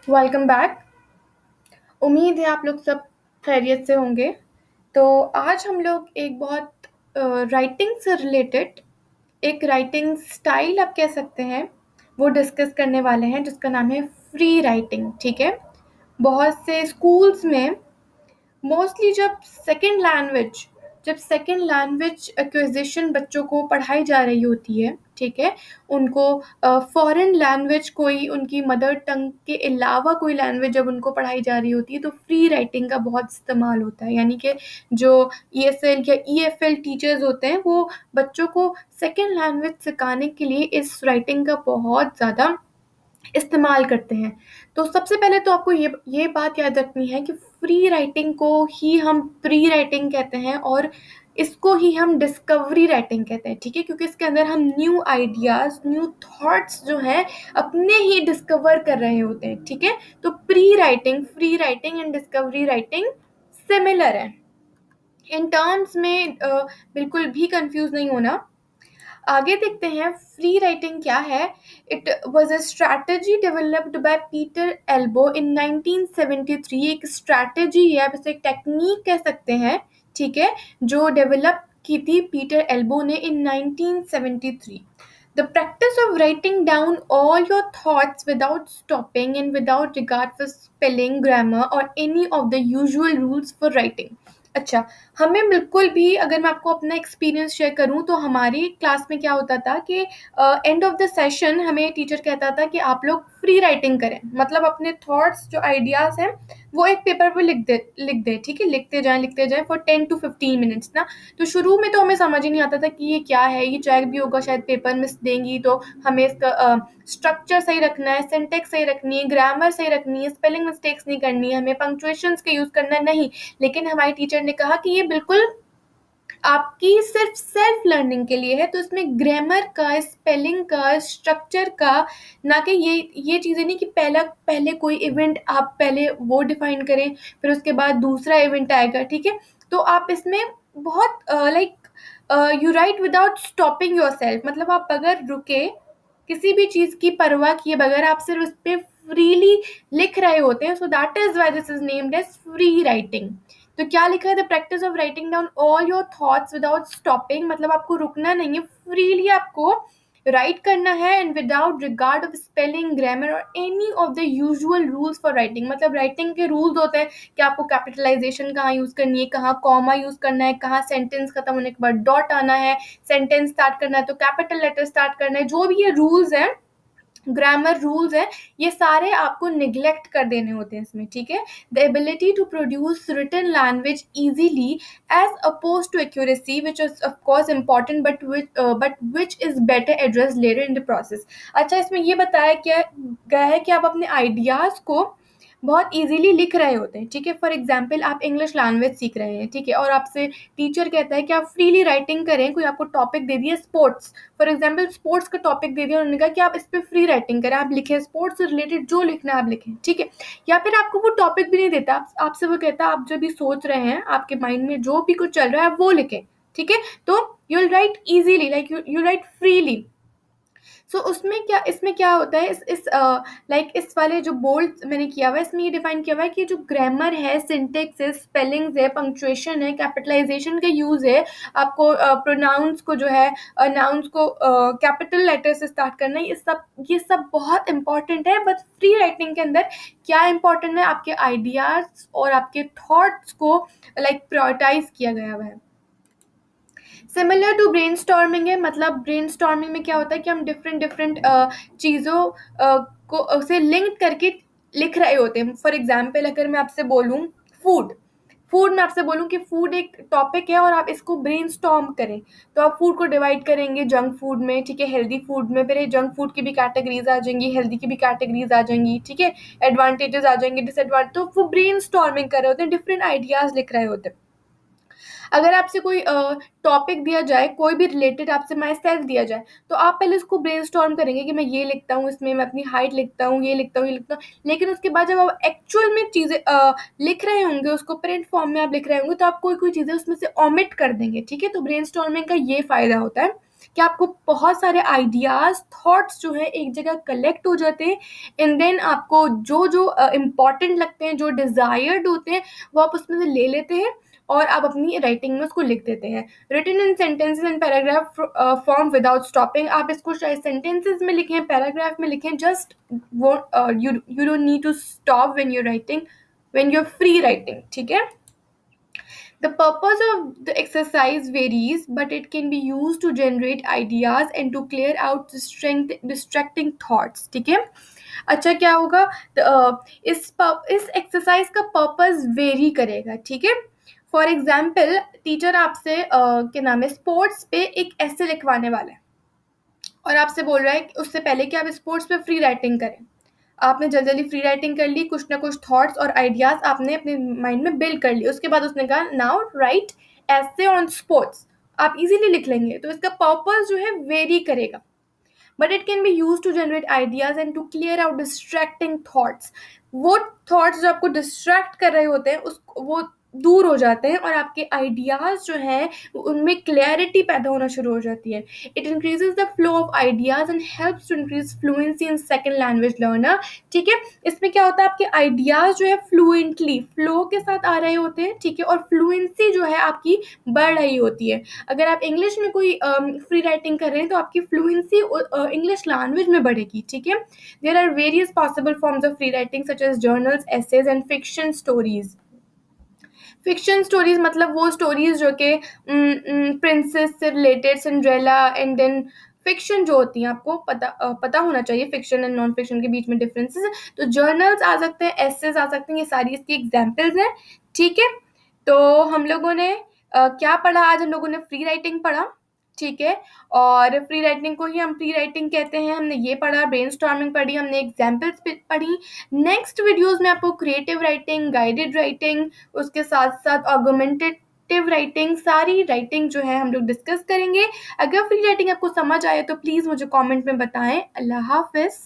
Welcome back. उम्मीद है आप लोग सब खैरियत से होंगे। तो आज हम लोग एक बहुत राइटिंग से रिलेटेड एक राइटिंग स्टाइल आप कह सकते हैं वो डिस्कस करने वाले हैं जिसका नाम है फ्री राइटिंग। ठीक है। बहुत से स्कूल्स में मोस्टली जब सेकंड लैंग्वेज एक्विजिशन बच्चों को पढ़ाई जा रही होती है, ठीक है, उनको फॉरेन लैंग्वेज कोई उनकी मदर टंग के अलावा कोई लैंग्वेज जब उनको पढ़ाई जा रही होती है तो फ्री राइटिंग का बहुत इस्तेमाल होता है। यानी कि जो ईएसएल या ईएफएल टीचर्स होते हैं वो बच्चों को सेकंड लैंग्वेज सिखाने के लिए इस राइटिंग का बहुत ज़्यादा इस्तेमाल करते हैं। तो सबसे पहले तो आपको ये बात याद रखनी है कि फ्री राइटिंग को ही हम प्री राइटिंग कहते हैं और इसको ही हम डिस्कवरी राइटिंग कहते हैं। ठीक है, क्योंकि इसके अंदर हम न्यू आइडियाज, न्यू थॉट्स जो हैं अपने ही डिस्कवर कर रहे होते हैं। ठीक है, तो prewriting, free writing and discovery writing similar है। इन टर्म्स में बिल्कुल भी कंफ्यूज नहीं होना। आगे देखते हैं फ्री राइटिंग क्या है। It was a strategy developed by Peter Elbow in 1973। एक स्ट्रैटेजी है, आप इसे एक टेक्निक कह सकते हैं, ठीक है, जो डेवलप की थी पीटर एल्बो ने इन 1973। The practice of writing down all your thoughts without stopping and without regard for spelling, grammar or any of the usual rules for writing. अच्छा, हमें बिल्कुल भी, अगर मैं आपको अपना एक्सपीरियंस शेयर करूँ तो हमारी क्लास में क्या होता था कि एंड ऑफ द सेशन हमें टीचर कहता था कि आप लोग फ्री राइटिंग करें, मतलब अपने थॉट्स जो आइडियाज़ हैं वो एक पेपर पर लिख दे। ठीक है, लिखते जाएं फॉर 10 to 15 मिनट्स ना। तो शुरू में तो हमें समझ ही नहीं आता था कि ये क्या है, ये चेक भी होगा शायद पेपर मिस देंगी तो हमें इसका स्ट्रक्चर सही रखना है, सिंटेक्स सही रखनी है, ग्रामर सही रखनी है, स्पेलिंग मिस्टेक्स नहीं करनी है, हमें पंक्चुएशंस का यूज़ करना नहीं। लेकिन हमारी टीचर ने कहा कि ये बिल्कुल आपकी सिर्फ सेल्फ लर्निंग के लिए है, तो इसमें ग्रामर का, स्पेलिंग का, स्ट्रक्चर का, ना कि ये चीज़ें नहीं कि पहले कोई इवेंट आप पहले वो डिफाइन करें फिर उसके बाद दूसरा इवेंट आएगा। ठीक है, तो आप इसमें बहुत you right without stopping your self, मतलब आप बगैर रुके किसी भी चीज़ की परवाह किए बगैर आप सिर्फ उस पर फ्रीली लिख रहे होते हैं। So that is why this is named as free writing. तो क्या लिखा है, the practice of writing down all your thoughts without stopping, मतलब आपको रुकना नहीं है, फ्रीली आपको राइट करना है and without regard of spelling, grammar और any of the usual rules for writing. मतलब राइटिंग के रूल्स होते हैं कि आपको कैपिटलाइजेशन कहाँ यूज़ करनी है, कहाँ कॉमा यूज़ करना है, कहाँ सेंटेंस खत्म होने के बाद डॉट आना है, सेंटेंस स्टार्ट करना है तो कैपिटल लेटर स्टार्ट करना है, जो भी ये रूल्स हैं, ग्रामर रूल्स है, ये सारे आपको निग्लेक्ट कर देने होते हैं इसमें। ठीक है, the ability to produce written language easily as oppose to accuracy which is of course important but which is better address later in the process. अच्छा, इसमें ये बताया गया है कि आप अपने आइडियाज़ को बहुत इजीली लिख रहे होते हैं। ठीक है, फॉर एग्जांपल आप इंग्लिश लैंग्वेज सीख रहे हैं, ठीक है, और आपसे टीचर कहता है कि आप फ्रीली राइटिंग करें। कोई आपको टॉपिक दे दिया स्पोर्ट्स, फॉर एग्जांपल स्पोर्ट्स का टॉपिक दे दिया, उन्होंने कहा कि आप इस पर फ्री राइटिंग करें, आप लिखें स्पोर्ट्स से रिलेटेड जो लिखना है आप लिखें। ठीक है, या फिर आपको वो टॉपिक भी नहीं देता, आपसे वो कहता है आप जो भी सोच रहे हैं, आपके माइंड में जो भी कुछ चल रहा है आप वो लिखें। ठीक है, तो you will write easily, like you write freely. So उसमें क्या, इसमें क्या होता है, इस वाले जो बोल्ड मैंने किया हुआ है इसमें ये डिफाइन किया हुआ है कि जो ग्रामर है, सिंटेक्स है, स्पेलिंग्स है, पंक्चुएशन है, कैपिटलाइजेशन का यूज़ है, आपको प्रोनाउंस को जो है, नाउंस को कैपिटल लेटर से स्टार्ट करना है, ये सब बहुत इंपॉर्टेंट है। बट फ्री राइटिंग के अंदर क्या इंपॉर्टेंट है, आपके आइडियाज़ और आपके थॉट्स को प्रायोरिटाइज किया गया हुआ है। सिमिलर टू ब्रेनस्टॉर्मिंग है, मतलब ब्रेनस्टॉर्मिंग में क्या होता है कि हम डिफरेंट चीज़ों को से लिंक करके लिख रहे होते हैं। फॉर एग्जांपल अगर मैं आपसे बोलूँ फूड, मैं आपसे बोलूँ कि फूड एक टॉपिक है और आप इसको ब्रेनस्टॉर्म करें, तो आप फूड को डिवाइड करेंगे जंक फूड में, ठीक है, हेल्दी फूड में, फिर जंक फूड की भी कैटेगरीज आ जाएंगी, हेल्दी की भी कैटेगरीज आ जाएंगी, ठीक है, एडवांटेजेस आ जाएंगे, डिसएडवांटेज, तो वो ब्रेनस्टॉर्मिंग कर रहे होते हैं, डिफरेंट आइडियाज़ लिख रहे होते हैं। अगर आपसे कोई टॉपिक दिया जाए, कोई भी रिलेटेड आपसे माई सेल्फ दिया जाए, तो आप पहले उसको ब्रेनस्टॉर्म करेंगे कि मैं ये लिखता हूँ, इसमें मैं अपनी हाइट लिखता हूँ, ये लिखता हूँ, ये लिखता हूँ। लेकिन उसके बाद जब आप एक्चुअल में चीज़ें लिख रहे होंगे, उसको प्रिंट फॉर्म में आप लिख रहे होंगे, तो आप कोई चीज़ें उसमें से ओमिट कर देंगे। ठीक है, तो ब्रेनस्टॉर्मिंग का ये फ़ायदा होता है कि आपको बहुत सारे आइडियाज़, थॉट्स जो है एक जगह कलेक्ट हो जाते हैं, एंड देन आपको जो जो इम्पॉर्टेंट लगते हैं, जो डिज़ायर्ड होते हैं, वो आप उसमें से ले लेते हैं और आप अपनी राइटिंग में उसको लिख देते हैं। Written in sentences and paragraph form without stopping, आप इसको चाहे सेंटेंसेस में लिखें, पैराग्राफ में लिखें, जस्ट वो you don't need to stop when you writing, when you are free writing, ठीक है। The purpose of the exercise varies, but it can be used to generate ideas and to clear out distracting thoughts, ठीक है। अच्छा क्या होगा, इस exercise का purpose very करेगा, ठीक है। फॉर एग्जाम्पल टीचर आपसे क्या नाम है, स्पोर्ट्स पे एक ऐसे लिखवाने वाला है और आपसे बोल रहा है कि उससे पहले कि आप स्पोर्ट्स पे फ्री राइटिंग करें। आपने जल्दी जल्दी फ्री राइटिंग कर ली, कुछ ना कुछ थॉट्स और आइडियाज़ आपने अपने माइंड में बिल्ड कर लिए। उसके बाद उसने कहा now write essay on sports, आप इजीली लिख लेंगे। तो इसका पर्पस जो है वेरी करेगा, but it can be use to generate ideas and to clear out distracting thoughts. वो थॉट्स जो आपको डिस्ट्रैक्ट कर रहे होते हैं उस वो दूर हो जाते हैं और आपके आइडियाज़ जो हैं उनमें क्लैरिटी पैदा होना शुरू हो जाती है। It increases the flow of ideas and helps to increase fluency in second language learner, ठीक है। इसमें क्या होता है, आपके आइडियाज़ जो है फ्लुएंटली फ्लो के साथ आ रहे होते हैं, ठीक है, और फ्लुएंसी जो है आपकी बढ़ रही होती है। अगर आप इंग्लिश में कोई फ्री राइटिंग कर रहे हैं तो आपकी फ्लुएंसी इंग्लिश लैंग्वेज में बढ़ेगी, ठीक है। There are various possible forms of free writing such as journals, essays and fiction stories. Fiction stories मतलब वो स्टोरीज जो कि प्रिंसेस से related, Cinderella, and then fiction जो होती हैं, आपको पता होना चाहिए फिक्शन एंड नॉन फिक्शन के बीच में डिफरेंसेस है। तो जर्नल्स आ सकते हैं, एसेज आ सकते हैं, ये सारी इसकी एग्जाम्पल्स हैं, ठीक है। तो हम लोगों ने क्या पढ़ा आज, हम लोगों ने फ्री राइटिंग पढ़ा, ठीक है। और फ्री राइटिंग को ही हम फ्री राइटिंग कहते हैं। हमने ये पढ़ा, ब्रेनस्टॉर्मिंग पढ़ी, हमने एग्जाम्पल्स पढ़ी। नेक्स्ट वीडियोस में आपको क्रिएटिव राइटिंग, गाइडेड राइटिंग, उसके साथ साथ ऑगमेंटेटिव राइटिंग, सारी राइटिंग जो है हम लोग डिस्कस करेंगे। अगर फ्री राइटिंग आपको समझ आए तो प्लीज़ मुझे कमेंट में बताएं। अल्लाह हाफिज़।